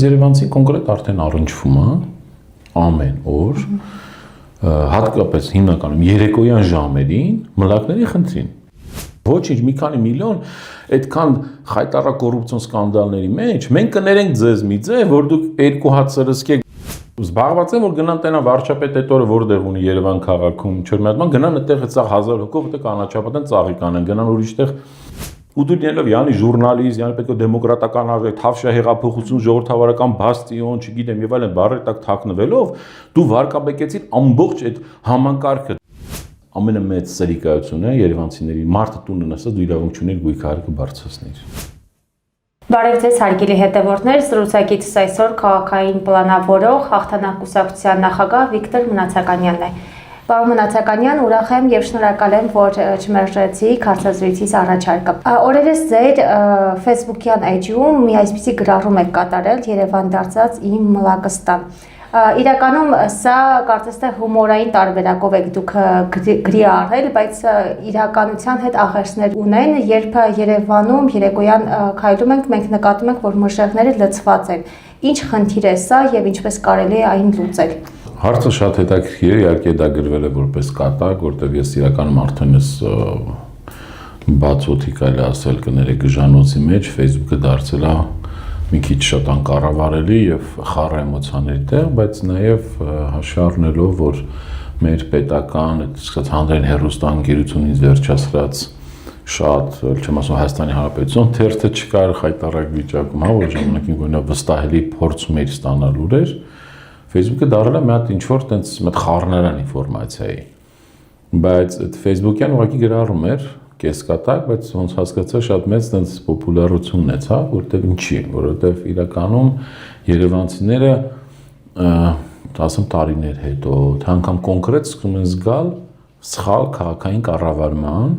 Երևանցի կոնկրետ արդեն առնչվում է ամեն օր, հատկապես հիմնականում երեկոյան ժամերին մլակների խնդրին։ Ոչինչ, մի քանի միլիոն այդքան խայտառակ կոռուպցիոն սկանդալների մեջ մենք կներենք ձեզ մի ձև, որ դուք երկու հատ սրսկեք։ Զբաղված եմ, որ գնան տենան վարչապետ այդ օրը որտեղ ունի Երևան քաղաքում, չոր մի հատ բան, գնան այդտեղ այդ 1000 հոգով այդտեղ կանաչապատեն ծաղի կանեն, գնան ուրիշտեղ ու դու լինելով յանի ժուրնալիստ, յանի պետք է դեմոկրատական արժեք, թավշյա հեղափոխություն, ժողովրդավարական բաստիոն, չգիտեմ, եւ այլն բառեր տակ թաքնվելով, դու վարկաբեկեցիր ամբողջ այդ համակարգը։ Ամենամեծ սերիկայությունն է երևանցիների մարդը տունը նստած դու իրավունք չունես գույքահարկը բարձրացնիր։ Բարև ձեզ հարգելի հետևորդներ, զրուցակիցս այսօր քաղաքային պլանավորող Հաղթանակ կուսակցության նախագահ Վիկտոր Մնացականյանն է։ Պարոն Մնացականյան, ուրախ եմ եւ շնորհակալ եմ, որ չմերժեցիք հարցազրույցից առաջարկը։ Օրերս ձեր Facebook-յան էջում մի այսպիսի գրառում եք կատարել Երևան դարձած իմ մլակստան։ Իրականում սա կարծես թե հումորային տարբերակով եք դուք գրի արել, բայց իրականության հետ աղերսներ ունեն, երբ Երևանում երեկոյան քայլում ենք, մենք նկատում ենք, որ մրժեղները լցված են։ Ինչ խնդիր է սա եւ ինչպես կարելի է այն լուծել։ Հարցը շատ հետաքրքիր է, իհարկե դա գրվել է որպես կատակ, որտեղ ես իրականում արդեն ես բաց օդի կարելի ասել կներեք գժանոցի մեջ Facebook-ը դարձել է մի քիչ շատ անկառավարելի եւ խառը էմոցիաների տեղ, բայց նաեւ հաշվի առնելով, որ մեր պետական, այդ հանրային հեռուստաընկերությունից վերջացրած շատ, չեմ ասում Հայաստանի Հանրապետություն, թերթը չկար խայտառակ վիճակում, հա, որ ժամանակին գոնե վստահելի փորձում էր ստանալ լուրեր, Facebook-ը դարձել է մի հատ ինչ-որ տենց մի խառնարան ինֆորմացիայի, բայց այդ Facebook-յան ուղղակի գրառում էր կեսկատակ, բայց ոնց հասկացա շատ մեծ տենց պոպուլարություն ունեցա, որտեղ ինչի, որովհետև իրականում երևանցիները ասեմ տարիներ հետո, թե անգամ կոնկրետ սկսում են զգալ սխալ քաղաքային կառավարման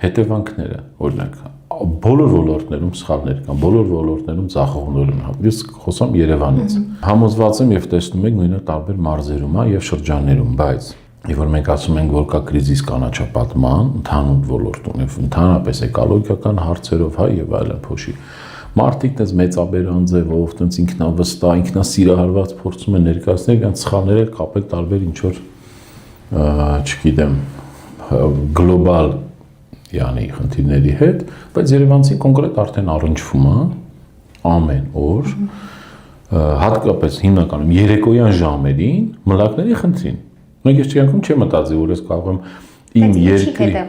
հետևանքները, օրինակ բոլոր ոլորտներում սխալներ կան, բոլոր ոլորտներում ձախողումներ են։ Ես խոսամ Երևանից։ Համոզված եմ եւ տեսնում եք նույնը տարբեր մարզերում եւ շրջաններում, բայց Եվ որ մենք ասում ենք, որ կա կրիզիս կանաչապատման, ընդհանուր ոլորտում եւ ընդհանրապես էկոլոգիական հարցերով, հա եւ այլն փոշի։ Մարդիկ դες մեծաբերան ձևով, տենց ինքնավստահ, ինքնասիրահարված փորձում են ներկայացնել իրենց սխալները կապել տարբեր ինչ որ, չգիտեմ, գլոբալ յանի խնդիրների հետ, բայց երևանցի կոնկրետ արդեն առնչվում է ամեն օր, հատկապես հիմնականում երեկոյան ժամերին մլակների խնդրին։ Մենք ես չյանքում չեմ մտածի, որ ես կարող եմ իմ երկրի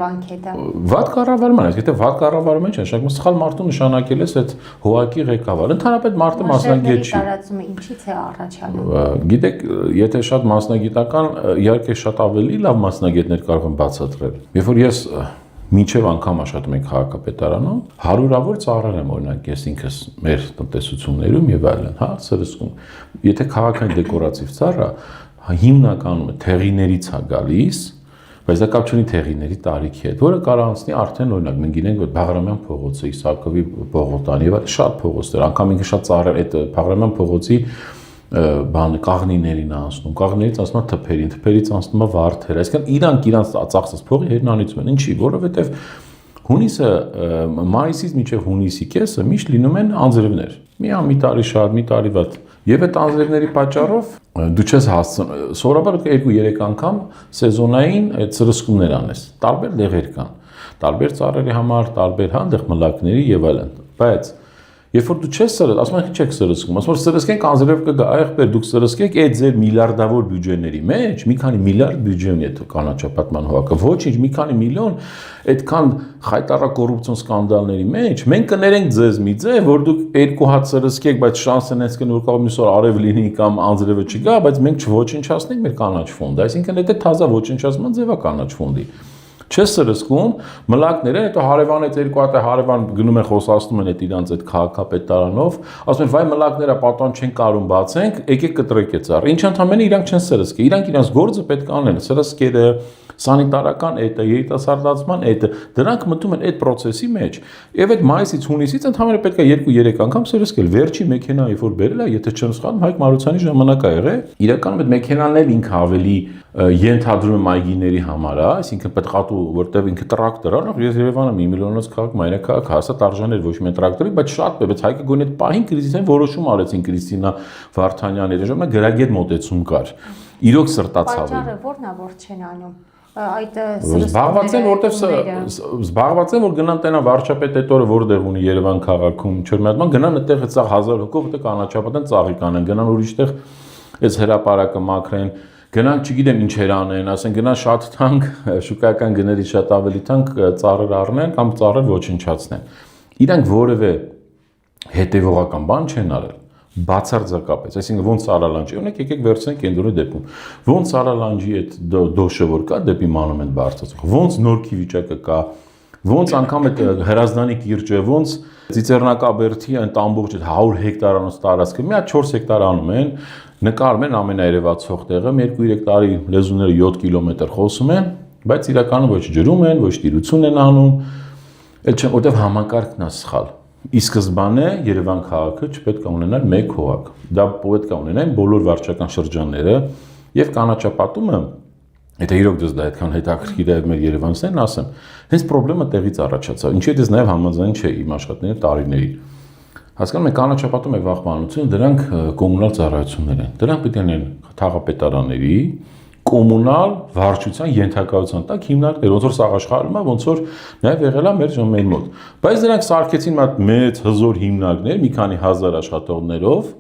վատ կառավարման, եթե վատ կառավարում են, նշանակում սխալ մարդու նշանակել ես այդ հողակի ղեկավարը, ընդհանրապես մարդը մասնագետ չի։ Տարածումը ինչից է առաջանում։ Գիտեք, եթե շատ մասնագիտական, իհարկե շատ ավելի լավ մասնագետներ կարող են բացատրել։ Երբ որ ես մինչև անգամ աշխատում ենք քաղաքապետարանում, հարյուրավոր ծառեր եմ, օրինակ ես ինքս մեր տնտեսություններում եւ այլն, հա, սրսկում։ Եթե քաղաքային դեկորատիվ ծառը հիմնականում թեղիներից է գալիս, բայց դա կապ չունի թեղիների տարիքի հետ, որը կարող անցնի արդեն օրինակ մենք գիտենք որ Բաղրամյան փողոցը, Իսահակովի փողոցան եւ շատ փողոցներ, անգամ ինքը շատ ծառեր այդ Բաղրամյան փողոցի բան կաղնիներին անցնում, կաղնիներից անցնում է թփերին, թփերից անցնում է վարդեր, այսինքն իրանք ծախսած փողի հերնանիցում են, ինչի, որովհետեւ հունիսը մայիսից մինչև հունիսի կեսը միշտ լինում են անձրևներ։ Մի տարի շատ, մի տարի վատ։ Եվ այդ անձրևների պատճառով դու չես հասցնում, սովորաբար 2-3 անգամ սեզոնային այդ սրսկումներ անես։ Տարբեր դեղեր կան, տարբեր ծառերի համար, տարբեր հանդեղ մլակների եւ այլն։ Բայց երբ որ դու չես սրսկում, ասում են չեք սրսկում, ասում որ սրսկենք անձրև կգա, այղբեր դուք սրսկեք այդ ձեր միլիարդավոր բյուջեների մեջ, մի քանի միլիարդ բյուջե ունի այդ կանաչապատման հողակը, ոչինչ, մի քանի միլիոն այդքան խայտառակ կոռուպցիոն սկանդալների մեջ, մենք կներենք ձեզ մի ձև, որ դուք երկու հատ սրսկեք, բայց շանսն է որ կարող մյուսօր արև լինի կամ անձրևը չգա, բայց մենք չոչնչացնենք մեր կանաչ ֆոնդը, այսինքն դա թազա ոչնչացման ձև է կանաչ ֆոնդի։ Չես սրսկում, մլակները, հետո հարևանից երկու հատ հարևան գնում են խոսացնում են այդ իրանց այդ քաղաքապետարանով, ասում են վայ մլակները պատան չեն կարում բացենք, եկեք կտրեք այդ ծառ։ Ինչ ընդամենը իրանք չեն սրսկի, իրանք իրանց գործը պետք է անեն, սրսկերը, սանիտարական էտը, երիտասարդացման էտը, դրանք մտնում են այդ process-ի մեջ, եւ այդ մայիսից հունիսից ընդամենը պետք է 2-3 անգամ սրսկել։ Վերջի մեքենա երբ որ բերել է, եթե չեմ սխալվում, Հայկ Մարությանի ժամանակ է եղել, իրականում այդ մեքենան էլ ինքը ավելի ենթադրում եմ այգիների համար, այսինքն պետքատու, որտեղ ինքը տրակտոր է, ես Երևանը 1 միլիոնից քաղաք, մայրաքաղաք, հաստատ արժան էր ոչ միայն տրակտորի, բայց շատ է, բայց հայկը գոնե այդ պահին կրիզիսային որոշում արեցին Կրիստինա Վարդանյանը, ժամանակ գրագետ մոտեցում կար։ Իրոք սրտացավ։ Պատճառը ո՞րն է, որ չեն անում։ Այդ զբաղված են, որ գնան տենա վարչապետ այդ օրը որտեղ ունի Երևան քաղաքում, չորմատման գնան այդտեղ հծա 1000 հոգով այդտեղ կանաչապատեն ծաղիկ անեն, գնան ուրիշտեղ այս հրապարակը մաքրեն, գնան չգիտեմ ինչեր անեն, ասեն գնան շատ թանկ, շուկայական գների շատ ավելի թանկ ծառեր առնեն կամ ծառեր ոչնչացնեն։ Իրանք որևէ հետևողական բան չեն արել։ Բացարձակապես, այսինքն ոնց Սարալանջի, օրինակ եկեք վերցնենք կենտրոնի դեպքում, ոնց Սարալանջի այդ դոշը որ կա դեպի մանումենտ բարձրացող, ոնց Նորքի վիճակը կա, ոնց անգամ այդ Հրազդանի կիրճը, ոնց Ծիծեռնակաբերդի այն ամբողջ 100 հեկտարանոց տարածքը մի հատ 4 հեկտար անում են, նկարում են ամենաերևացող տեղը, 2-3 տարի լեզուները 7 կիլոմետր խոսում են, բայց իրականում ոչ ջրում են, ոչ տիրություն են անում, այլ չեմ, որտեվ համակարգն է սխալ։ Ի սկզբանե Երևան քաղաքը չպետք է ունենար մեկ հողակ։ Դա պետք է ունենային բոլոր վարչական շրջանները եւ կանաչապատումը, եթե իրոք դες դա այդքան հետաքրքիր է մեր Երևանցիներն, ասեմ, հենց խնդրեմը տեղից առաջացավ։ Ինչի՞ դες նաեւ համաձայն չէ իմ աշխատանքի տարիներին։ Հասկանում եք, կանաչապատում եք վաղբանություն, դրանք կոմունալ ծառայություններ են։ Դրանք պետք է լինեն թաղապետարանների, կոմունալ վարչության ենթակայության տակ հիմնարկներ, ոնց որ սաղ աշխարհում է, ոնց որ նաև եղել է մեր մոտ։ Բայց նրանք սարքեցին մեծ հզոր հիմնարկներ, մի քանի հազար աշխատողներով,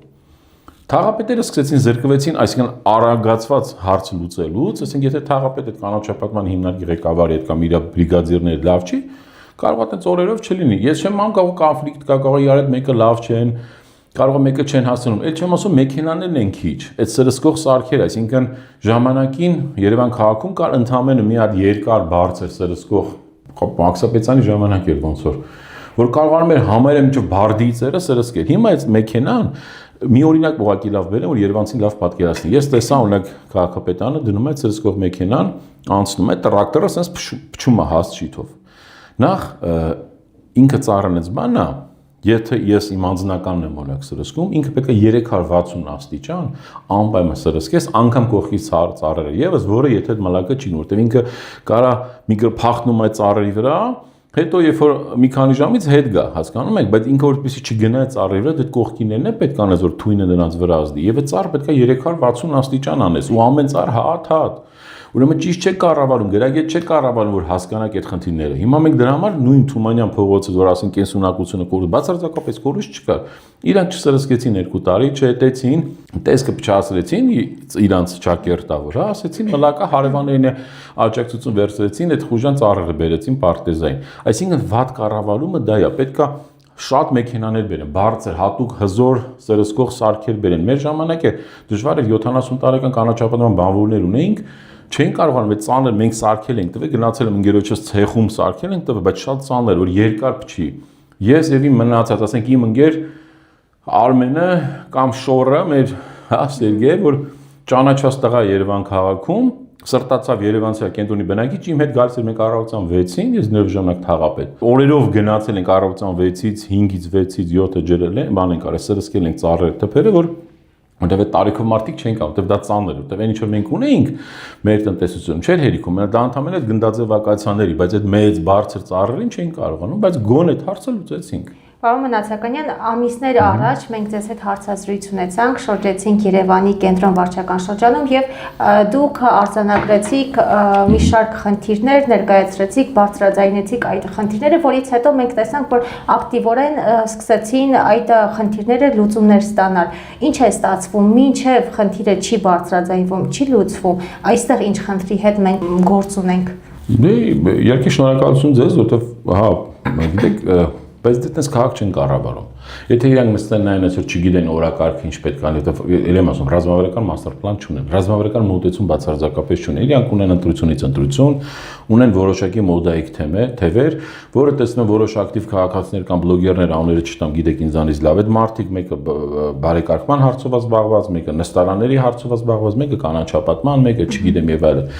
թաղապետերը սկսեցին զրկվեցին, այսինքն արագացված հարց լուծելուց, այսինքն եթե թաղապետը կանաչապատման հիմնարկի ղեկավարի հետ կամ իր բրիգադիրները լավ չի, կարող է այդ օրերով չլինի։ Ես չեմ անում, կարող կոնֆլիկտ կա, կարող է իրար հետ մեկը լավ չեն, կարող է մեկը չեն հասնում, էլ չեմ ասում մեքենաներն են քիչ, այդ սրսկող սարքերը, այսինքն ժամանակին Երևան քաղաքում կար ընդամենը մի հատ երկար բարձր սրսկող Մաքսապետյանի ժամանակ էր ոնց որ կարողանում էր համարը մինչև Բարդիի ծերը սրսկել։ Հիմա այդ մեքենան մի օրինակ ուղղակի լավ բերեմ, որ Երևանցին լավ պատկերացնի։ Ես տեսա օրինակ քաղաքապետարանը դնում է սրսկող մեքենան, անցնում է տրակտորը, ասես փչում է հաստ շիթով։ Նախ ինքը ծառանեց բանն է, եթե ես իմ անձնականն եմ օրինակ սրսկում, ինքը պետք է 360 աստիճան անպայման սրսկես, անգամ կողքից ծառերը եւս, որը եթե այդ մալակը չի, որտեղ ինքը կարա մի փախնում այդ ծառերի վրա, հետո երբ որ մի քանի ժամից հետ գա, հասկանում եք, բայց ինքը որպեսզի չգնա այդ ծառերի վրա, այդ կողքիններն է պետք անես, որ թույնը նրանց վրա ազդի, եւ այդ ծառը պետք է 360 աստիճան անես, ու ամեն ծառ հատ։ Ուրեմն ճիշտ չէ կառավարում, գրագետ չէ կառավարում, որ հասկանաք այդ խնդիրները։ Հիմա մենք դրա համար նույն Թումանյան փողոցը, որ ասեն կենսունակությունը կորուս, բացարձակապես կորուս չկար։ Իրանք չսրսկեցին 2 տարի, չհետեցին, տեսքը փչացրեցին իրանց ճակերտավոր, ասեցին մլակա հարևաններին աջակցություն վերցրեցին, այդ խուժան ծառերը բերեցին պարտեզային։ Այսինքն վատ կառավարումը դա է, պետքա շատ մեքենաներ բերեն, բարձր, հատուկ, հզոր, սրսկող սարքեր բերեն։ Մեր ժամանակ է դժվար էր 70 տարեկան կանաչապատման բանվորներ ունեինք, չէին կարողանում այդ ծանր մենք սարքել ենք տվել, գնացել եմ ընկերոջս ցեխում սարքել ենք տվել, բայց շատ ծանր որ երկար փչի։ Ես եւ իմ մնացած, ասենք իմ ընկեր Արմենը կամ Շորը, մեր Սերգեյը, որ ճանաչած տղա Երևան քաղաքում, սրտացավ Երևանցի կենտրոնի բնակիչ, իմ հետ գալիս էր մենք առավոտյան 6-ին, ես նոր ժամանակ թաղապետ։ Օրերով գնացել ենք առավոտյան 6-ից 5-ից 6-ից 7-ը ջրել են, բան ենք արել, սրսկել ենք ծառերը, թփերը, որ որտեւ այդ տարիքով մարդիկ չեն կարող, որտեւ դա ծանր է, որտեւ այն ինչ որ մենք ունեինք մեր տնտեսությունում չէր հերիքում, դա ընդհանրապես այդ գնդաձե վակացիաների, բայց այդ մեծ բարձր ծառերին չէին կարողանում, բայց գոնե այդ հարցը լուծեցինք։ Պարոն Մնացականյան, ամիսներ առաջ մենք ձեզ հետ հարցազրույց ունեցանք, շրջեցինք Երևանի կենտրոն վարչական շրջանում եւ դուք արձանագրեցիք մի շարք խնդիրներ, ներկայացրեցիք, բարձրաձայնեցիք այդ խնդիրները, որից հետո մենք տեսանք, որ ակտիվորեն սկսեցին այդ խնդիրները լուծումներ ստանալ։ Ինչ է ստացվում, մինչեւ խնդիրը չի բարձրաձայնվում, չի լուծվում, այստեղ ինչ խնդրի հետ մենք գործ ունենք։ Դե երկի շնորհակալություն ձեզ, որտեվ հա, գիտեք, բայց դեռ քաղաք չեն կառավարում։ Եթե իրանք նստեն նայեն այսօր չգիտեն օրակարգը ինչ պետք է անի, որտեղ եմ ասում, ռազմավարական մաստեր պլան չունեն, ռազմավարական մոտեցում բացարձակապես չունեն։ Իրանք ունեն ընտրությունից ընտրություն, ունեն որոշակի մոդայիկ թևեր, որը տեսնում որոշ ակտիվ քաղաքացիներ կամ բլոգերներ անունները չտամ, գիտեք ինձանից լավ, այդ մարդիկ մեկը բարեկարգման հարցով զբաղված, մեկը նստարանների հարցով զբաղված, մեկը կանաչապատման, մեկը չգիտեմ եւ այլն։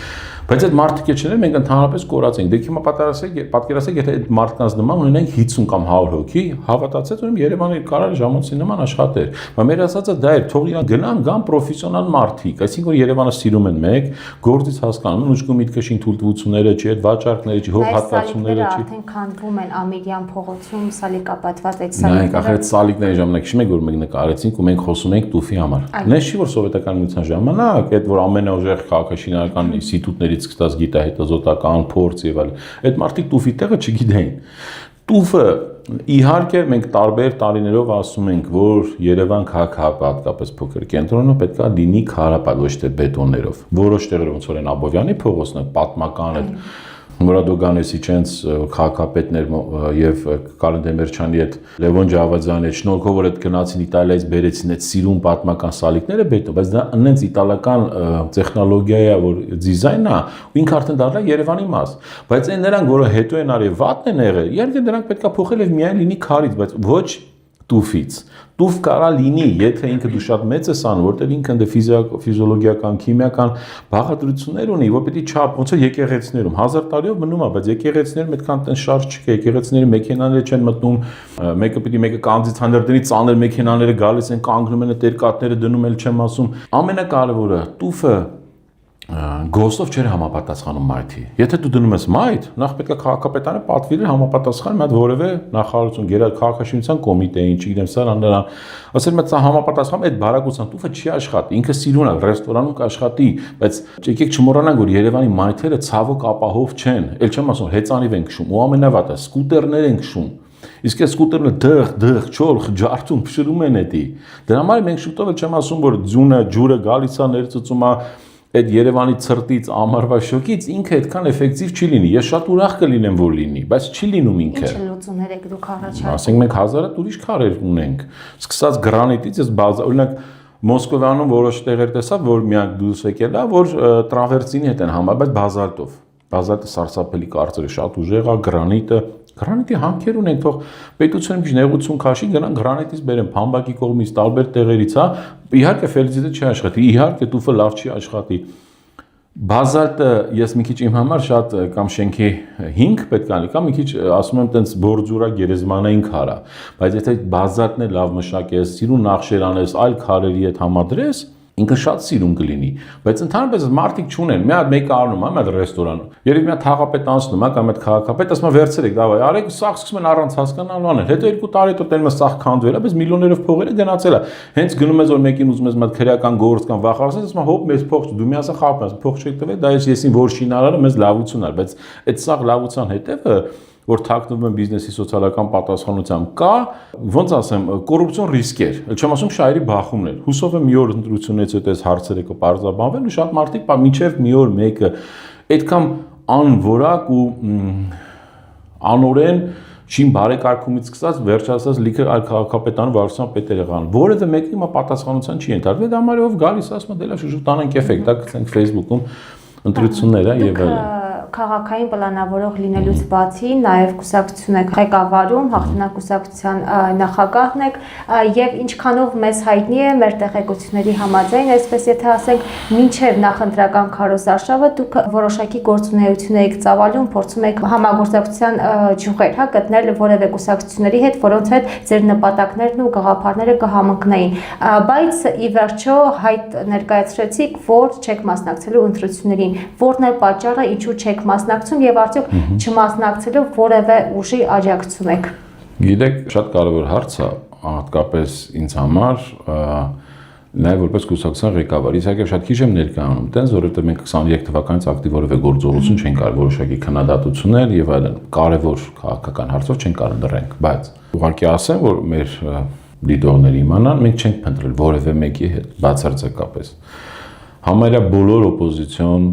Բայց այդ մարդիկ չեն, մենք ընդհանրապես կորած ենք։ Դե հիմա պատկերացեք, եթե այդ մարդկանց նման ունենենք 50 կամ 100 հոգի, հավատացեք, ուրեմն Երևանի կարար ժամանցի նման աշխատեր։ Բայց մեր ասածը դա էր, թող իրան գան պրոֆեսիոնալ մարդիկ, այսինքն որ Երևանը սիրում են մեկ, գործից հասկանում են, ուշքի միտքը շին թույլտվությունները չի, այդ վաճառքները չի, հող հատկացումները չի։ Արդեն քանդվում են Ամիրյան փողոցում սալիկապատված այդ Նայեք, ախր այդ սալիկների ժամանակ հիշում եք, որ մենք նկարեցինք ու մենք խոսում ենք տուֆի համար։ Նես չի որ սովետական միության ժամանակ, այդ որ ամենաուժեղ քաղաքաշինարական ինստիտուտներից սկսած գիտահետազոտական փորձ եւ այլն, այդ մարդիկ տուֆի տեղը չգիտեին։ Տուֆը իհարկե մենք տարբեր տարիներով ասում ենք, որ Երևան քաղաքը հատկապես փոքր կենտրոնը պետք է լինի քարապատ, ոչ թե բետոններով։ Որոշ տեղերում ոնց որ են Աբովյանի փողոցն է, պատմական է, Մուրադոգանեսի չենց քաղաքապետներ եւ Կարեն Դեմիրճյանի հետ Լևոն Ջավադյանի հետ շնորհքով որ այդ գնացին Իտալիայից բերեցին այդ սիրուն պատմական սալիկները բետոն, բայց դա այնց իտալական տեխնոլոգիա է, որ դիզայնն է, ու ինքը արդեն դառնա Երևանի մաս։ Բայց այն նրանք, որը հետո են արել վատն են եղել, իհարկե դրանք պետքա փոխել եւ միայն լինի քարից, բայց ոչ տուֆից։ Տուֆ կարա լինի, եթե ինքը դու շատ մեծ ես անում, որտեղ ինքը դե ֆիզիոլոգիական, քիմիական բաղադրություններ ունի, որ պետք է չափ, ոնց է եկեղեցիներում 1000 տարիով մնում է, բայց եկեղեցիներում այդքան տեն շարժ չկա, եկեղեցիների մեքենաները չեն մտնում, մեկը կանգնից հանդերձի ծանր մեքենաները գալիս են, կանգնում են այդ երկաթները դնում էլ չեմ ասում։ Ամենակարևորը տուֆը գոստով չէր համապատասխանում մայթի։ Եթե դու դնում ես մայթ, նախ պետք է քաղաքապետարանը պատվիրել համապատասխան մի հատ որևէ նախարարություն, քաղաքաշինության կոմիտեին, չգիտեմ, սարան նրան, ասել մեծ համապատասխան այդ բարակության տուֆը չի աշխատի, ինքը սիրուն է, ռեստորանում կաշխատի, բայց եկեք չմոռանանք, որ Երևանի մայթերը ցավոք ապահով չեն, ել չեմ ասում, հեծանիվ են քշում, ու ամենավատը սկուտերներ են քշում։ Իսկ այս սկուտերները դղ, չոր, ջարդում, փշրում են էդի։ Դրա համար մենք շուտով էլ չեմ ասում, որ ջուրը գալիս է ներծծում է այդ Երևանի ցրտից ամառվա շոկից ինքը այդքան էֆեկտիվ չի լինի։ Ես շատ ուրախ կլինեմ որ լինի, բայց չի լինում ինքը։ Ինչ լուծումներ եք դուք առաջարկում։ Ասենք մենք 1000-ը ուրիշ քարեր ունենք։ Սկսած գրանիտից, ես օրինակ Մոսկովանում որոշ տեղեր տեսա, որ միակ դուրս եկել է, որ տրավերտինի հետ են համարել, բայց բազալտով։ Բազալտը սարսափելի կարծր է, շատ ուժեղ է, Գրանիտի հանքեր ունենք, թող պետությունը մի նեղություն քաշի, գնան գրանիտից բերեն, Փամբակի կողմից, տարբեր տեղերից, հա, իհարկե ֆելձիդը չի աշխատի, իհարկե տուֆը լավ չի աշխատի։ Բազալտը ես մի քիչ իմ համար շատ կամ շենքի 5 պետք է անի, կամ մի քիչ ասում եմ տենց բորձուրա գերեզմանային քար է, բայց եթե բազալտն է լավ մշակես, սիրուն նախշեր անես, այլ քարերի հետ համադրես, ինքը շատ սիրուն կլինի, բայց ընդհանրապես մարդիկ չունեն, մի հատ մեկը առնում է, մի հատ ռեստորանում, երբ մի հատ հաղապետ անցնում է, կամ այդ քաղաքապետ, ասում է վերցրեք, դավայ, արեք, սաղ սկսում են առանց հասկանալու անել, հետո 2 տարի հետո տենում է սաղ քանդվել է, բայց միլիոններով փողերը գնացել է, հենց գնում ես որ մեկին ուզում ես մի հատ քրեական գործ կամ վախարսես, ասում է հոп, մեզ փող դու մի ասա խափում ես, փող չեք տվել, դա եսին որ շինարարը մեզ լավություն ար, բայց այդ սաղ լավության հետևը որ թաքնվում են բիզնեսի սոցիալական պատասխանությամբ կա, ոնց ասեմ, կոռուպցիոն ռիսկեր, չեմ ասում շահերի բախումներ։ Հուսով եմ մի օր ընտրությունից հետո այս հարցերը կպարզաբանվեն ու շատ մարդիկ մինչև մի օր մեկը այդքան անորակ ու անօրեն շին բարեկարգումից սկսած վերջացած լիքը այլ քաղաքապետարան վարչության պետերը եղան։ Որևէ մեկը հիմա պատասխանության չի ենթարկվել, դա համարյով գալիս ասում է դե լավ շուտ տանենք էֆեկտ, դա գցենք Facebook-ում ընտրությունները եւ այլն։ Քաղաքային պլանավորող լինելուց բացի նաև կուսակցություն եք ղեկավարում, հաղթանակ կուսակցության նախագահն եք եւ ինչքանով մեզ հայտնի է մեր տեղեկությունների համաձայն, այսպես եթե ասենք, մինչև նախընտրական քարոզարշավը դուք որոշակի գործունեություն եք ծավալում, փորձում եք համագործակցության ջուղեր, հա, գտնել որևէ կուսակցությունների հետ, որոնց հետ ձեր նպատակներն ու գաղափարները կհամընկնեին, բայց ի վերջո հայտ ներկայացրեցիք, որ չեք մասնակցելու ընտրություններին, որն է պատճառը, ինչու չեք մասնակցում եւ արդյոք չմասնակցելով որևէ ուժի աջակցում եք։ Գիտեք, շատ կարևոր հարց է, հատկապես ինձ համար, նաև որպես կուսակցության ղեկավար, իսկական շատ քիչ եմ ներկայանում, տենց որովհետեւ մենք 23 թվականից ակտիվ որևէ գործողություն չենք արել, որոշակի քննադատություններ եւ այլն, կարևոր քաղաքական հարցով չենք կարող դրենք, բայց ուղղակի ասեմ, որ մեր լիդերները իմանան, մենք չենք փնտրել որևէ մեկի հետ, բացարձակապես։ Համարյա բոլոր օպոզիցիոն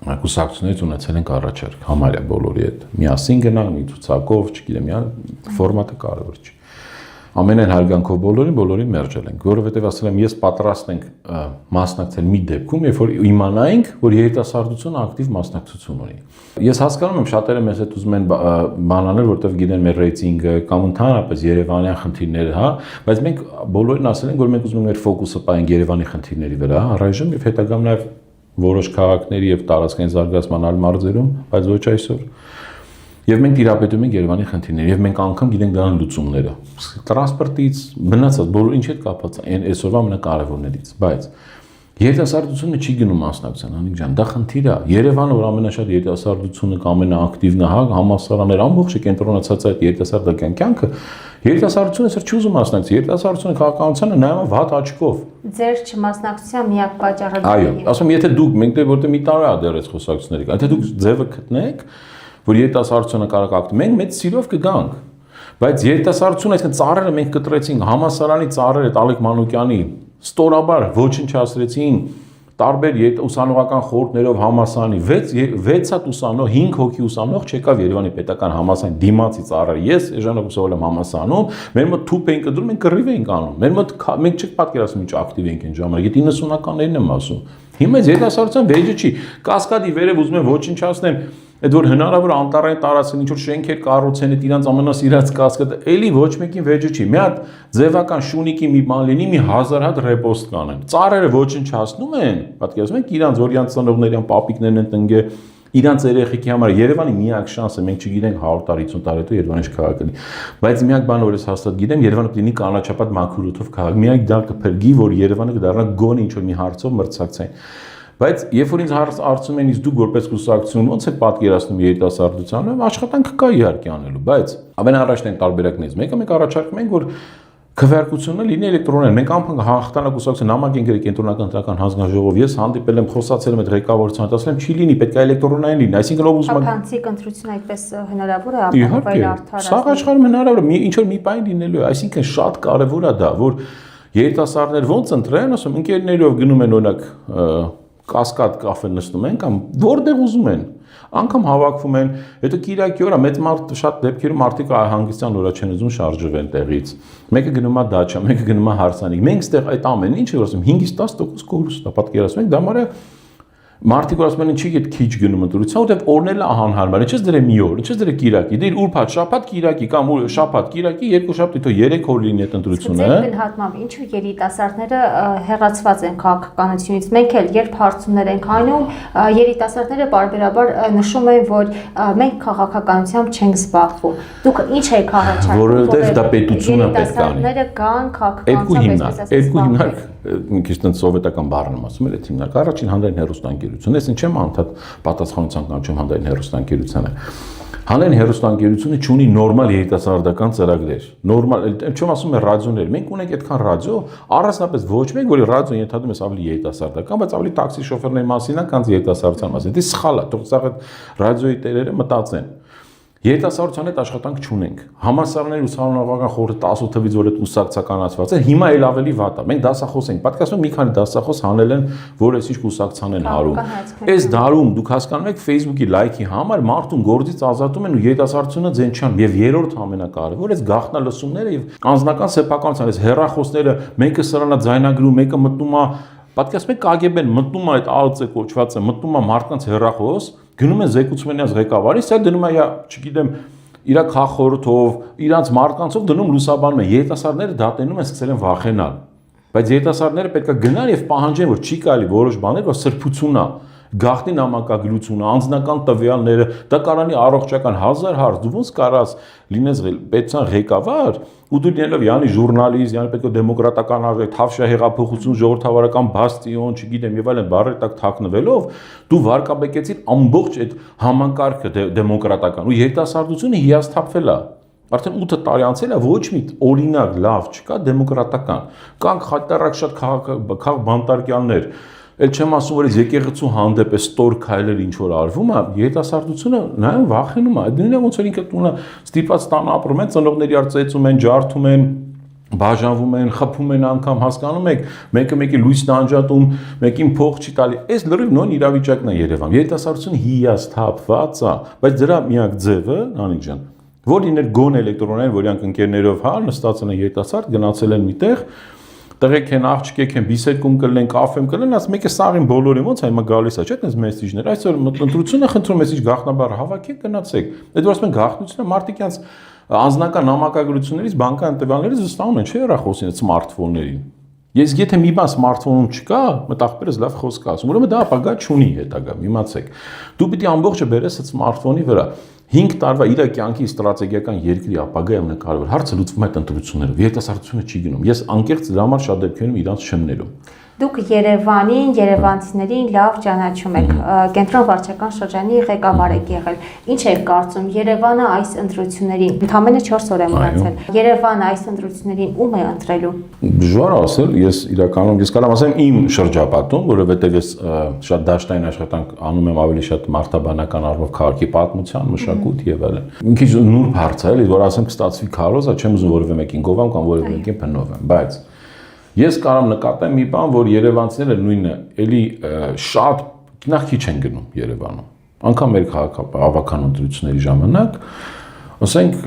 կուսակցություններից ունեցել ենք առաջարկ, համարյա բոլորի հետ։ Միասին գնանք, մի ցուցակով, չգիտեմ, ֆորմատը կարևոր չի։ Ամենայն հարգանքով բոլորին մերժել ենք, որովհետև ասել եմ, ես պատրաստ ենք մասնակցել մի դեպքում, երբ որ իմանայինք, որ երիտասարդությունը ակտիվ մասնակցություն ունի։ Ես հասկանում եմ, շատերը մեզ հետ ուզում են բանանել, որովհետև գիտեն մեր ռեյտինգը կամ ընդհանրապես Երևանյան խնդիրները, հա, բայց մենք բոլորին ասել ենք, որ մենք ուզում ենք մեր ֆոկուսը պահենք Երևանի խնդիրների վրա, առայժմ եւ հետագայում նաև որոշ քաղաքների եւ տարածքային զարգացման այլ մարզերում, բայց ոչ այսօր։ Եվ մենք տիրապետում ենք Երևանի խնդիրներին եւ մենք անգամ գիտենք դրան լուծումները։ Տրանսպորտից մնացած բոլոր ինչ հետ կապված այն այսօրվա ամենակարևորներից, բայց երիտասարդությունը չի գնում մասնակցության, Անիկ ջան, դա խնդիր է։ Երևանը, որ ամենաշատ երիտասարդությունը կամ ամենաակտիվն է, համալսարաններ ամբողջը կենտրոնացած է այդ երիտասարդական կյանքը, երիտասարդությունը այսօր չի ուզում մասնակցել, երիտասարդությունը քաղաքականությանը նայում է վատ աչքով։ Ձեր չմասնակցության միակ պատճառը դա Այո, ասում եթե դուք մենք որտեղ մի տարի է դեռ այս խոսակցությունների, եթե դուք ձևը գտնեք, որ երիտասարդությունը կարող ակտիվ, մենք մեծ սիրով կգանք, բայց երիտասարդությունը այսինքն ծառերը մենք կտրեցինք համալսարանի ծառերը Ալեք Մանուկյանի ստորաբար ոչնչացրեցին տարբեր ուսանողական խորհուրդներով համալսարանի 6 հատ ուսանող 5 հոգի ուսանող չեկավ Երևանի պետական համալսարանի դիմացի ծառերը ես ժամանակ ուսանող եմ համալսարանում մեր մոտ թուփ էին կտրում մենք կռիվ էինք անում մեր մոտ մենք չեք պատկերացնում ինչ ակտիվ ենք այն ժամանակ 90-ականներին եմ ասում հիմա երիտասարդության վեճը չի կասկադի վերև ուզում են ոչնչացնեն Այդ որ հնարավոր անտառային տարածքին ինչ որ շենքեր կառուցեն, այդ իրանց ամենասիրած կասկադը, էլի ոչ մեկին վեճը չի։ Մի հատ ձևական շունիկի մի բան լինի, մի 1000 հատ ռեպոստ կանեն։ Ծառերը ոչնչացնում են, պատկերացնում եք իրանց որ իրանց ծնողներիան պապիկներն են տնգե, իրանց երեխեքի համար Երևանի միակ շանսը մենք չգիտենք 100 տարի 50 տարի հետո Երևանը քաղաք լինի։ Բայց միակ բանը որ ես հաստատ գիտեմ, Երևանը պիտի լինի կանաչապատ մաքրութով քաղաք։ Միակ դա կփրկի, որ Երևանը կդառնա գոնե ինչ որ մի հարցով մրցակցային։ Բայց երբ որ ինձ հարցում են իսկ դուք որպես կուսակցություն ոնց եք պատկերացնում երիտասարդությանը, աշխատանքը կա իհարկե անելու, բայց ամենաառաջն են տարբերակներից մեկը մենք առաջարկում ենք որ քվեարկությունը լինի էլեկտրոնային։ Մենք ամփոփ հաղթանակ կուսակցություն նամակ ենք գրել կենտրոնական ընտրական հանձնաժողով, ես հանդիպել եմ, խոսացել եմ այդ ղեկավարության հետ, ասել եմ չի լինի, պետք է էլեկտրոնային լինի, այսինքն ով ուզում է Փանցիկ ընտրությունը այդպես հնարավոր է ապահովել արդար։ Սա աշխարհում հնարավոր է, ինչ որ մի բան լինելու է, այսինքն շատ կարևոր է դա, որ երիտասարդներ ոնց ընտրեն, ասում ընկերներով գնում են օրինակ կասկադ կաֆե նստում են կամ որտեղ ուզում են անգամ հավաքվում են հետո Կիրակի օրը մեծ մարդ շատ դեպքերում մարդիկ հանգստյան օրա չեն ուզում շարժվել տեղից մեկը գնում է դաչա մեկը գնում է հարսանիք մենք ստեղ այդ ամեն ինչը ասում 5-ից 10% կորուստ է պատկերացնում եք դա մարը Մարդիկ որ ասում են ինչի՞ այդ քիչ գնում ընտրության, որտեվ օրն էլ անհարմար է, ինչպես դրե մի օր, ինչպես դրե Կիրակի, դե ուրբաթ, շաբաթ, Կիրակի կամ շաբաթ, Կիրակի, երկու շաբթի, թող 3 օր լինի այդ ընտրությունը։ Ձեր գնահատմամբ ինչու երիտասարդները հեռացված են քաղաքականությունից։ Մենք էլ երբ հարցումներ ենք անում, երիտասարդները բարբերաբար նշում են, որ մենք քաղաքականությամբ չենք զբաղվում։ Դուք ինչ եք առաջարկում, որովհետև դա պետությունը պետք է անի։ Երիտասարդները կան քաղաքականությամբ, երկու հիմնարկ, մի քիչ տենց սովետական բառն եմ ասում, այդ հիմնարկ առաջին հանդարին հեռուստաընկերություն, ես ինչեմ անդադ պատասխանության կանչում հանդարին հեռուստաընկերությանը։ Հանրային հեռուստաընկերությունը ունի նորմալ երիտասարդական ծրագրեր։ Նորմալ, չեմ ասում եմ ռադիոներ, մենք ունենք այդքան ռադիո, առանձնապես ոչ մեկ, որ ռադիոն ենթադրում ես ավելի երիտասարդական, բայց ավելի տաքսի շոֆերների մասին է, քան երիտասարդության մասին։ Դա սխալ է, թող սա այդ ռադիոյի տերերը մտածեն։ Երիտասարդության հետ աշխատանք չունենք։ Համալսարանների ուսանողական խորհուրդը 18 թվից որ այդ ուսակցականացված է, հիմա էլ ավելի վատ է։ Մենք դասախոս ենք, պատկասում մի քանի դասախոս հանել են, որ այսինչ կուսակցան են հարում։ Այս դարում դուք հասկանում եք Facebook-ի լայքի համար մարդուն գործից ազատում են ու երիտասարդությունը ձենչան եւ երրորդ ամենակարևորը այս գաղտնալսումները եւ անձնական սեփականության այս հերախոսները մեկը սրանա ձայնագրում, մեկը մտնում է պատկասում եք KGB-ն մտնում է այդ ԱԼՑ կոչվածը, մտնում է մարդկանց հերախոս գնում են զեկուցումենյաց ղեկավարի, սա դնում է, չգիտեմ, իր քաղաքորթով, իրանց մարկանցով դնում լուսաբանում են, երիտասարդները դատենում են սկսել են վախենալ։ Բայց երիտասարդները պետք է գնան եւ պահանջեն, որ չի կարելի որոշ բաներ, որ սրբությունն է, գաղտնի նամակագրությունը, անձնական տվյալները, դա կարանի առողջական 1000 հարց, դու ոնց կարաս լինես պետության ղեկավար, ու դու լինելով յանի ժուրնալիստ, յանի պետք է դեմոկրատական արժեք, թավշյա հեղափոխություն, ժողովրդավարական բաստիոն, չգիտեմ, եւ այլն բառեր տակ թաքնվելով, դու վարկաբեկեցիր ամբողջ այդ համակարգը դեմոկրատական ու երիտասարդությունը հիասթափվել է։ Արդեն 8 տարի անցել է ոչ մի օրինակ լավ չկա դեմոկրատական։ Կանք խայտարակ շատ քաղաքբանտարկյալներ, էլ չեմ ասում որ եկեղեցու հանդեպ է ստոր քայլեր ինչ որ արվում է, երիտասարդությունը նայում վախենում է։ Դրանից ոնց որ ինքը տունը ստիպած տանը ապրում են, ծնողների արծեցում են, ջարդում են, բաժանվում են, խփում են անգամ, հասկանում եք, մեկը մեկի լույսն անջատում, մեկին փող չի տալի։ Այս լրիվ նույն իրավիճակն է Երևանում։ Երիտասարդությունը հիասթափված է, բայց դրա միակ ձևը, Անիկ ջան, որ իներ գոն էլեկտրոնային, որ իրանք ընկերներով հա նստածն են երիտասարդ, գնացել են միտեղ, տղեկ են, աղջիկ են, բիսեդկում կլնեն, կաֆեմ կլնեն, ասում եկե սաղին բոլորին ոնց հիմա գալիս է, չէ՞, այդպես մեսիջներ, այսօր ընտրությունը խնդրում ես գաղտնաբար հավաքեք, գնացեք։ Այդ որ ասում են գաղտնությունը մարդիկ յանց անձնական նամակագրություններից, բանկային տվյալներից զստանում են, չէ՞ հեռախոսին, սմարթֆոններին։ Ես եթե մի բան սմարթֆոնում չկա, մտաղբերս լավ խոսք ասում, ուրեմն դա ապագա չունի հետագա, իմացեք։ Դու պիտի ամբողջը բերես այդ սմարթֆոնի վրա։ 5 տարվա իր կյանքի ստրատեգիական երկրի ապագայի ամենակարևոր հարցը լուծվում է այդ ընտրություններով։ Երիտասարդությունը չի գնում։ Ես անկեղծ դրա համար շատ դեպքերում իրանց չեմ ներում։ Դուք Երևանին, երևանցիներին լավ ճանաչում եք, կենտրոն վարչական շրջանի ղեկավար եք եղել։ Ինչ եք կարծում, Երևանը այս ընտրություններին, ընդամենը 4 օր է մնացել, Երևանը այս ընտրություններին ում է ընտրելու։ Դժվար է ասել, ես իրականում ես կարող ասեմ իմ շրջապատում, որովհետև ես շատ դաշտային աշխատանք անում եմ ավելի շատ մարդաբանական առումով քաղաքի պատմության, մշակույթ եւ այլն։ Մի քիչ նուրբ հարց է, էլի, որ ասեմ կստացվի քարոզա, չեմ ուզում որևէ մեկին գովամ կամ որևէ մեկին փնովեմ, բայց ես կարող նկատեմ մի բան, որ երևանցիները նույնը էլի շատ նախ քիչ են գնում Երևանում։ Անկամ մեր քաղաքական ընտրությունների ժամանակ, ասենք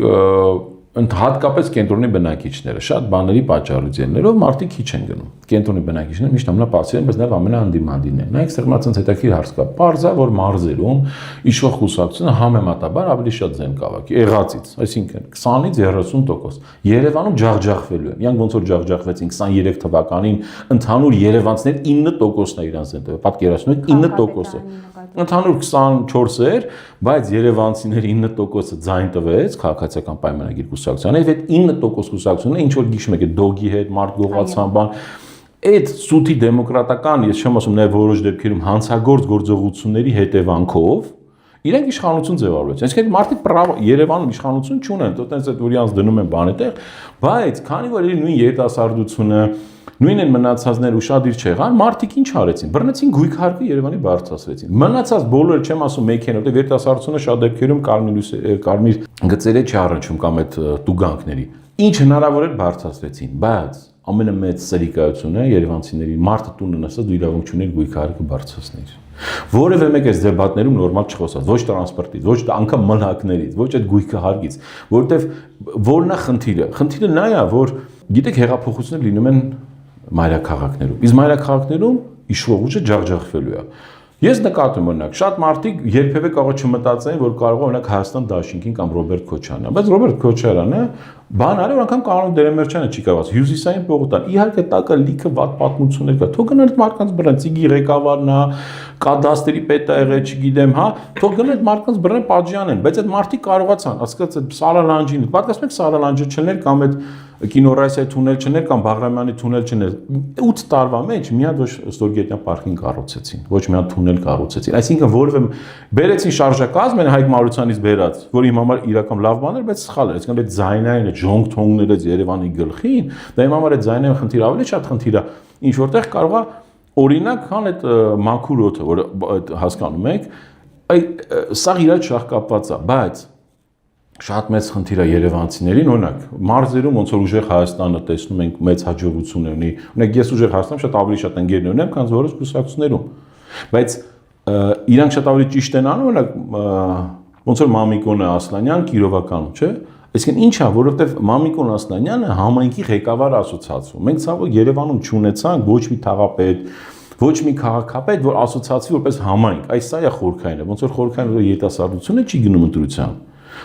հատկապես կենտրոնի բնակիչները շատ բաների պատճառից ելնելով մարդիկ քիչ են գնում։ Կենտրոնի բնակիչները միշտ ամենապասիվ են, բայց նաև ամենաանդիմադին են։ Նայեք սերմացած հետաքրքիր հարց կա։ Պարզ է, որ մարզերում իշխող կուսակցությունը համեմատաբար ավելի շատ ձեն կավակի եղածից, այսինքն 20-ից 30%։ Երևանում ջախջախվելու են։ Իրանք ոնց որ ջախջախվեցին 23 թվականին, ընդհանուր երևանցիներ 9%-ն է իրանց ձեն տվել։ Պատկերացնում եք 9%-ը։ Ընդհանուր 24 էր, բայց երևանցիների 9%-ը ձայն տվեց քաղաքացիական պայմանագիր կուսակցությանը, եւ այդ 9% կուսակցությունը ինչ որ գիշում եք դոգի հետ, մարդ գողացան բան, այդ սուտի դեմոկրատական, ես չեմ ասում նաև որոշ դեպքերում հանցագործ գործողությունների հետևանքով իրենք իշխանություն ձևավորեցին։ Այսինքն մարդիկ Երևանում իշխանություն չունեն, դեռ այդ ուրյանց դնում են բան այդտեղ, բայց քանի որ նույն երիտասարդությունը նույն են մնացածներ ուշադիր չեղան, մարդիկ ինչ արեցին։ Բռնեցին գույք հարկը Երևանի բարձրացրեցին։ Մնացած բոլորը չեմ ասում մեքենա, որտեղ երիտասարդությունը շատ դեպքերում կարմիր գծերը չի առնչում կամ այդ տուգանքների։ Ինչ հնարավոր էր բարձրացրեցին, բայց ամենամեծ սրիկայությունը երևանցիների մարդը տունը նստած դու իրավունք չունես գույք հարկը բարձրացնել։ Որևէ մեկ այս դեպատներում նորմալ չխոսած, ոչ տրանսպորտից, ոչ անգամ մլակներից, ոչ այդ գույքը հարկից, որովհետև որն է խնդիրը։ Խնդիրը նա է, որ գիտեք հեղափոխությունները լինում են մայրաքաղաքներում։ Իսկ մայրաքաղաքներում իշխող ուժը ջախջախվելու է։ Ես նկատում օրինակ շատ մարդիկ երբևէ կարող չմտածեն, որ կարող է օրինակ Հայաստան Դաշինքին կամ Ռոբերտ Քոչարյանը, բայց Ռոբերտ Քոչարյանը բան արել, անգամ Կանոն Դերեմերչյանը չի կարող ասել հյուսիսային պողոտան։ Իհարկե տակը լիքը վատ պատմություններ կա։ Թող գնան այդ մարդկանց բռնեն, Ծիգի ղեկավարն է, կադաստրի պետ է եղել, չգիտեմ, հա, թող գնան այդ մարդկանց բռնեն պատժյանեն, բայց այդ մարդիկ կարողացան, ասկաց այդ Սարալանջին, պատկասում եք Սարալանջը չներ կամ այդ Կինորայսիայի թունել չներ կամ Բաղրամյանի թունել չներ։ 8 տարվա մեջ մի հատ ոչ Ստորգետնյա պարկինգ կառուցեցին, ոչ մի հատ թունել կառուցեցին։ Այսինքն որևէ բերեցին շարժակազմ են Հայկ Մարությանից բերած, որ իմ համար իրական լավ բան էր, բայց սխալ էր։ Այսինքն այդ ձայնային ժոնգ թոնգներից Երևանի գլխին, դա իմ համար այդ ձայնային խնդիր ավելի շատ խնդիր է, ինչ որտեղ կարող է օրինակ հան այդ մաքուր օդը, որ հասկանում եք, սա իրար շահկապված է, բայց շատ մեծ խնդիր է երևանցիներին, օրինակ մարզերում ոնց որ ուժեղ Հայաստանը տեսնում ենք մեծ հաջողություն ունի, օրինակ ես ուժեղ Հայաստանում շատ ավելի շատ ընկերներ ունեմ, քան որոշ կուսակցություններում, բայց իրանք շատ ավելի ճիշտ են անում, օրինակ ոնց որ Մամիկոն Ասլանյան Կիրովականում, չէ՞։ Այսինքն ինչ է, որովհետև Մամիկոն Ասլանյանը համայնքի ղեկավար ասոցիացիա։ Մենք ցավոք Երևանում չունեցանք ոչ մի թաղապետ, ոչ մի քաղաքապետ, որ ասոցիացվի որպես համայնք։ Այս սա է խորքայինը, ոնց որ խորքայինը երիտասարդությունը չի գնում ընտրության։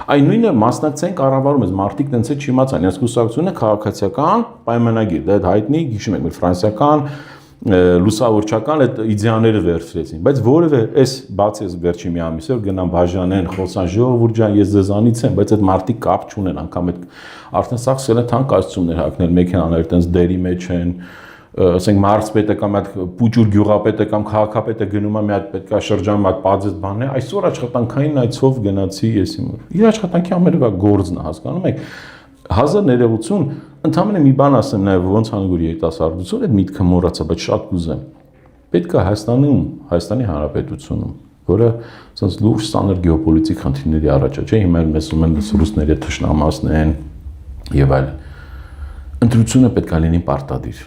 Այն նույնը մասնակցային կառավարում է, մարդիկ տենց է չիմացան, իրենց կուսակցությունը քաղաքացիական պայմանագիր, դա այդ հայտնի, հիշում եք, մեր ֆրանսիական, լուսավորչական այդ իդեաները վերցրեցին, բայց որևէ այս բացի այս վերջի մի ամիսը գնան բաժանեն, խոսան ժողովուրդ ջան, ես ձեզանից եմ, բայց այդ մարդիկ կապ չունեն, անգամ այդ արդեն սա սկսել են թանկացումներ հագնել, մեքենաներ տենց դերի մեջ են, ասենք մարզպետը կամ այդ պուճուր գյուղապետը կամ քաղաքապետը գնում է մի հատ պետքա շրջանում այդ բացած բանն է, այսօր աշխատանքային այցով գնացի ես իմ։ Իր աշխատանքի ամենևա գործն է, հասկանում եք։ Հազար ներողություն, ընդհանրապես մի բան ասեմ նաև ոնց անգուր երիտասարդություն այդ միտքը մոռացա, բայց շատ կուզեմ։ Պետք է Հայաստանում, Հայաստանի Հանրապետությունում, որը ասես լուրջ սանր գեոպոլիտիկ խնդիրների առաջ է, չէ՞, հիմա մեզ ում են ռուսները թշնամասն են եւ այլն։ Ընտրությունը պետք է լինի պարտադիր։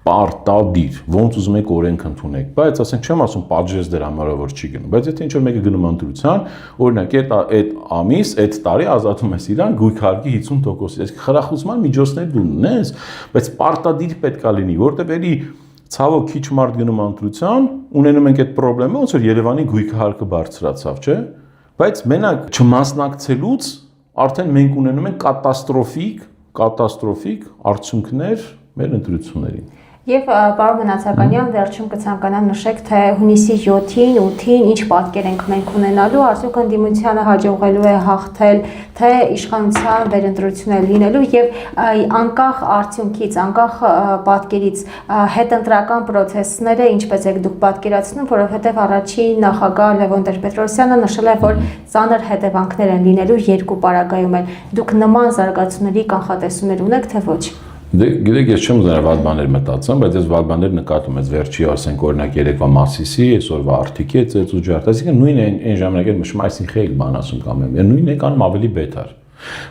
Պարտադիր, ոնց ուզում եք օրենք ընդունեք, բայց ասենք չեմ ասում պատժես դրա համար որ չի գնում, բայց եթե ինչ-որ մեկը գնում ընտրության, օրինակ այդ ամիս, այդ տարի ազատում ես իրան գույք հարկի 50%-ից, այսինքն խրախուսման միջոցներ դու ունես, բայց պարտադիր պետք է լինի, որտեղ էլի ցավոք քիչ մարդ գնում ընտրության, ունենում ենք այդ խնդրեմը, ոնց որ Երևանի գույք հարկը բարձրացավ, չէ՞, բայց մենակ չմասնակցելուց արդեն մենք ունենում ենք կատաստրոֆիկ արդյունքներ մեր ընտրություններին։ Եվ պարոն Մնացականյան, վերջում կցանկանամ նշեք, թե հունիսի 7-ին, 8-ին ինչ պատկեր ենք մենք ունենալու, արդյոք ընդդիմությանը հաջողվելու է հաղթել, թե իշխանության վերընտրություն է լինելու եւ անկախ արդյունքից, անկախ պատկերից հետընտրական process-ները ինչպես եք դուք պատկերացնում, որովհետեւ առաջին նախագահ Լևոն Տեր-Պետրոսյանը նշել է, որ ծանր հետևանքներ են լինելու երկու պարագայում են։ Դուք նման զարգացումների կանխատեսումներ ունեք, թե ոչ։ Գիտեք, ես չեմ ուզենա վատ բաներ մտածեմ, բայց ես վատ բաներ նկատում եմ վերջի, ասենք օրինակ երեկվա Մասիսի, այսօրվա արդյունքի ծեծ ու ջարդ, այսինքն նույն այն ժամանակ էլ մշում այսին խելք բան ասում կամ եմ, նույնն է կանում ավելի բետար,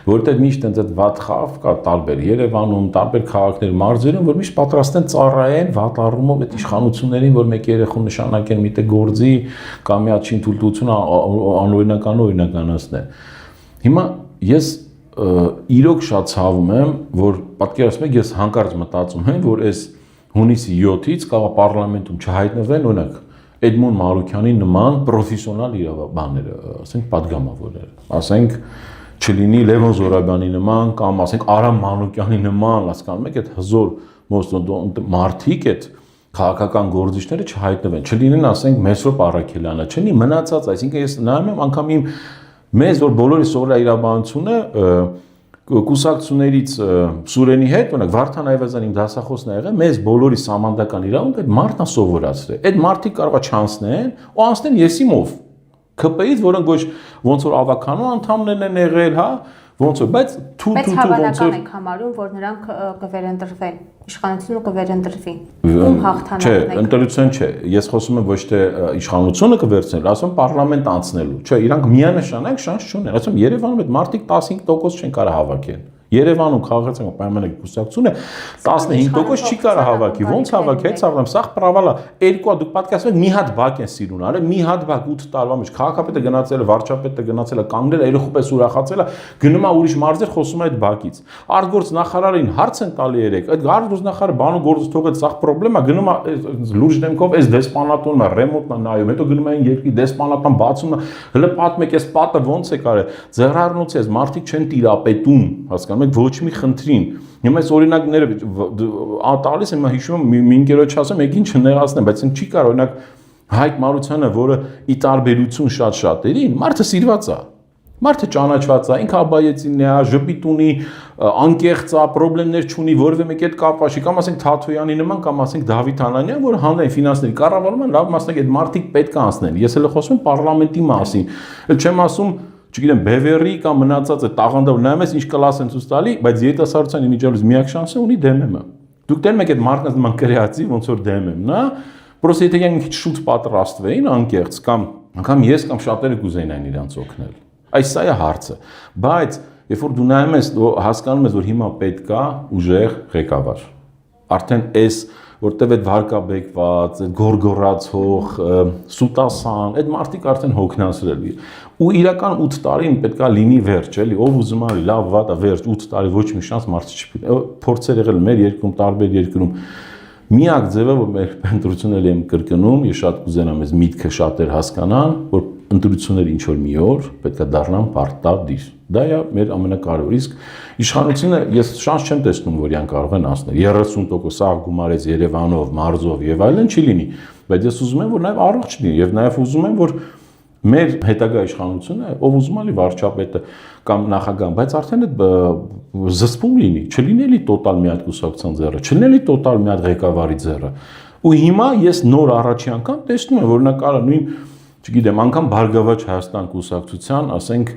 որովհետև միշտ այդ վատ խավ կա տարբեր Երևանում, տարբեր քաղաքներ, մարզերում, որ միշտ պատրաստ են ծառայեն վատ առումով այդ իշխանություններին, որ մեկ երեխու նշանակեն միտեղ գործի կամ մի հատ թույլտվություն օրինականացնեն։ Հիմա ես իրոք շատ ցավում եմ, որ պատկերացնում եք, ես հանկարծ մտածում եմ, որ այս հունիսի 7-ից կարող պարլամենտում չհայտնվեն, օրինակ Էդմոն Մարուկյանի նման պրոֆեսիոնալ իրավաբաններ, ասենք падգամավորներ, ասենք չլինի Լևոն Զորաբյանի նման կամ ասենք Արամ Մանուկյանի նման, հասկանում եք, այդ հզոր մարդիկ այդ քաղաքական գործիչները չհայտնվեն, չլինեն, ասենք Մեսրոպ Առաքելյանը, չլինի մնացած, այսինքն ես նայում եմ անգամ իմ մեզ որ բոլորի սովորել իրավաբանությունը կուսակցություններից Սուրենի հետ, օրինակ Վարդան Այվազյան իմ դասախոսն ա եղել, մեզ բոլորի սահմանական իրավունք այդ մարդն ա սովորացրել։ Այդ մարդիկ կարող է չանցնեն, ու անցնեն եսիմով։ ՔՊ-ից, որոնք ոչ ոնց որ ավականու անդամներն են եղել, հա, ոնց որ, բայց ոնց որ եք համարում, որ նրանք կվերընտրվեն, իշխանությունը կվերընտրվի։ Ում հաղթանակն է։ Չէ, ընտրություն չէ։ Ես խոսում եմ ոչ թե իշխանությունը կվերցնել, ասում պարլամենտ անցնելու։ Չէ, իրանք միանշանակ շանս չունեն։ Ասում Երևանում այդ մարդիկ 15% չեն կարող հավաքել։ Երևանում քաղաքացիական պայմանների կուսակցությունը 15% չի կարող հավաքի։ Ոնց հավաքի, այդ ցավալամ, սա պրավալա, երկու դուք պատկասում եք մի հատ բակ են սիրուն արել, մի հատ բակ 8 տարվա մեջ քաղաքապետը գնացել է, վարչապետը գնացել է, կանգնել է, երեխու պես ուրախացել է, գնում է ուրիշ մարզեր խոսում է այդ բակից։ Արտգործ նախարարին հարց են տալի երեք, այդ արտգործ նախարարը բանու գործը թողեց, սա խնդրեմա, գնում է լուրջ դեմքով այս դեսպանատոնն է, ռեմոնտն է նայում, հետո գնում են երկրի դեսպանատան բացում է, հələ պատմում եք, այս պատը ոնց է կարել, ձեռառնոցի այս մարդիկ չեն տիրապետում, հասկանում եք, ոչ մի խնդրին։ Հիմա այս օրինակները տալիս եմ, հիշում եմ, մի ընկերոջ ասեմ, եկին չնեղացնեմ, բայց ինձ չի կարող, օրինակ Հայկ Մարությանը, որը ի տարբերություն շատ-շատերին, մարդը սիրված է։ Մարդը ճանաչված է, ինքը աբայեցին է, ժպիտ ունի, անկեղծ է, խնդիրներ չունի, որևէ մեկի հետ կապ չի, կամ ասենք Թաթոյանի նման, կամ ասենք Դավիթ Անանյան, որը հանրային ֆինանսների կառավարում են, լավ մասնակ այդ մարդիկ պետք է անցնեն։ Ես էլ խոսում եմ պարլամենտի մասին։ Էլ չեմ ասում, չգիտեմ, Բևերի կամ մնացած է տաղանդով նայում ես ինչ կլաս են ցույց տալի, բայց երիտասարդության իմիջիալից միակ շանսը ունի դեմեմը։ Դուք տենում եք այդ մարդկանց նման կրեատիվ, ոնց որ դեմեմ, նա պրոստը եթե իրենք մի քիչ շուտ պատրաստվեին անկեղծ կամ ես կամ շատերը կուզեին իրանց օգնել։ Այս սա է հարցը, բայց երբ որ դու նայում ես, հասկանում ես, որ հիմա պետք է ուժեղ ղեկավար։ Արդեն այս որտեվ այդ վարկաբեկված, այդ գորգորացող, սուտասան, այդ մարդիկ արդեն հոգնածրել են։ Ու իրական 8 տարին պետք է լինի վերջ, էլի, ով ուզում է լավ վատ է վերջ, 8 տարի ոչ մի շանս մարդը չի։ Փորձեր եղել մեր երկրում, տարբեր երկրում։ Միակ ձևը, որ մեր ընտրությունները եմ կրկնում, ես շատ կուզենամ այս միտքը շատեր հասկանան, որ ընտրությունները ինչ որ մի օր պետք է դառնան պարտադիր։ Դա է մեր ամենակարևորը։ Իսկ իշխանությունը ես շանս չեմ տեսնում, որ իրան կարող են անցնել 30% սաղ գումարեց Երևանով, մարզով եւ այլն չի լինի, բայց ես ուզում եմ, որ նաեւ առողջ լինի եւ նաեւ ուզում եմ, որ մեր հետագա իշխանությունը, ով ուզում է լի վարչապետը կամ նախագահը, բայց արդեն այդ զսպում լինի, չլինելի տոտալ մի հատ կուսակցության ձեռը, չլինելի տոտալ մի հատ ղեկավարի ձեռը։ Ու հիմա ես նոր առաջի անգամ տեսնում եմ, որ նա կարա նույն, չգիտեմ, անգամ Բարգավաճ Հայաստան կուսակցության, ասենք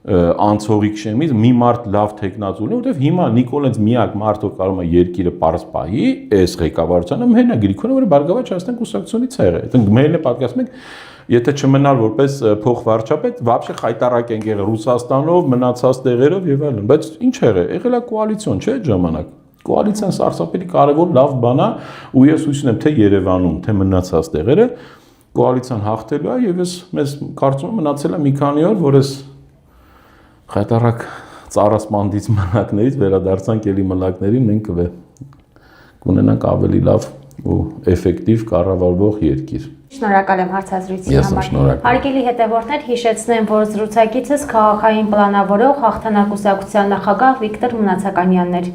անցողիկ շեմից մի մարդ լավ տեխնաց ունի, որտեվ հիմա Նիկոլենց միակ մարդը կարող է երկիրը պարզ պահի, այս ղեկավարությունը մենա Գրիգորյանը, որը Բարգավաճ Հայաստան կուսակցությունից է եղել։ Այդինքն մերն է պատկասում եք, եթե չմնար որպես փոխվարչապետ, вообще խայտարակ են եղել Ռուսաստանով, մնացած տեղերով եւ այլն, բայց ինչ եղել, եղել է կոալիցիոն, չէ՞ այդ ժամանակ։ Կոալիցիան սարսափելի կարևոր լավ բան է, ու ես հույս ունեմ թե Երևանում, թե մնացած տեղերը կոալիցիան հաղթելու է եւ ես մեզ կարծում եմ մնացել է մի քանի օր, որ ես խայտարակ ծառասպանդից մնակներից վերադարձանք էլի մլակներին, մենք կունենանք ավելի լավ ու էֆեկտիվ կառավարվող երկիր։ Շնորհակալ եմ հարցազրույցի համար։ Հարգելի հետևորդներ, հիշեցնեմ, որ զրուցակիցս քաղաքային պլանավորող Հաղթանակուսակցության նախագահ Վիկտոր Մնացականյանն էր։